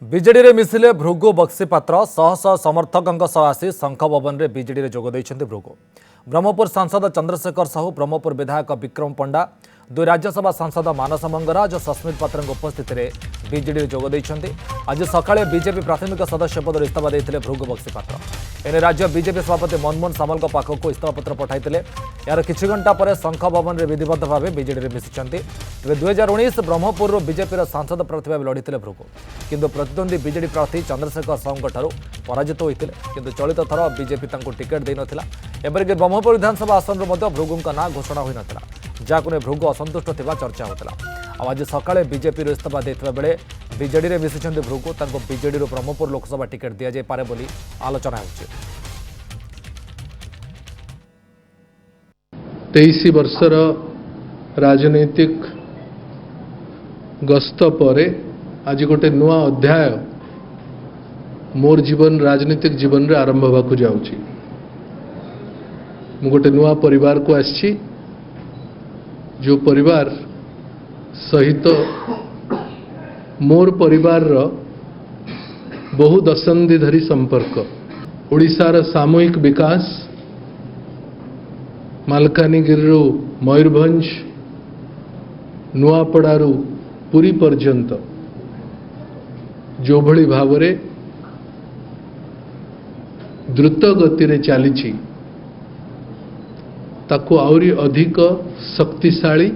विजेडी रे मिसिले भृगु बक्सीपात्र शह शह समर्थकों सह आसी शंख भवन में विजेडी जोग देइछन्ति भृगु। ब्रह्मपुर सांसद चंद्रशेखर साहू, ब्रह्मपुर विधायक विक्रम पंडा, दुई राज्यसभा सांसद मानस मंगराज और सस्मित पात्र उपस्थित में विजेडी जोग देइछन्ति। आज सकाळे बीजेपी प्राथमिक सदस्य पद इस्तीफा देते भृगु बक्सीपात्र। एने राज्य बीजेपी सभापति मनमोहन सामल पाखक इस्तीफा पत्र पठाइते। यार किछि घंटा पर शंख भवन में विधिबद्ध भाव विजेडी मिशिंट। 2019 ब्रह्मपुर बीजेपी सांसद प्रार्थी भाव लड़ते भृगु, किंतु प्रतिद्वंदी बीजेडी प्रार्थी चंद्रशेखर साहू पराजित होते, किंतु चलित थर बीजेपी टिकेट दे नथिला। एपरिक ब्रह्मपुर विधानसभा आसन भृगु ना घोषणा होई नथिला, जहां भृगु असंतुष्ट थिबा चर्चा होता। आज सकाळे बीजेपी इस्तीफा देथिबा बेले बीजेडी रे मिशिंट भृगु। तांको बीजेडी रो ब्रह्मपुर लोकसभा टिकेट दिया जाय पारे बोली आलोचना होछि। 23 वर्षर राजनैतिक गस्त परे आज गोटे नुआ अध्याय मोर जीवन राजनीतिक जीवन रे आरंभ होगा जाऊँगी। मु गोटे नुआ परिवार को आसी, जो परिवार सहित मोर परिवार रो बहु दशंधि धरी संपर्क। ओडिशार सामूहिक विकास मालकानगिरी मयूरभंज नुआपड़ारू पुरी पर्यंत जो भली भावरे द्रुत गति रे चली ताको आउरी अधिक शक्तिशाली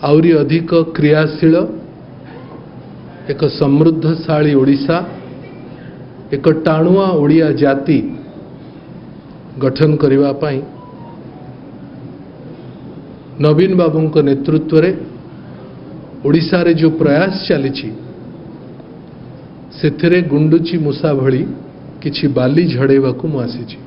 आउरी अधिक क्रियाशील एक समृद्धशाली ओडिशा, एक टाणुआ ओडिया जाति गठन करिवा पाई नवीन बाबू नेतृत्व रे ओडिशा रे जो प्रयास चली से गुंडुची मूसा भली किछि बाली झड़ेवा को मु आसी।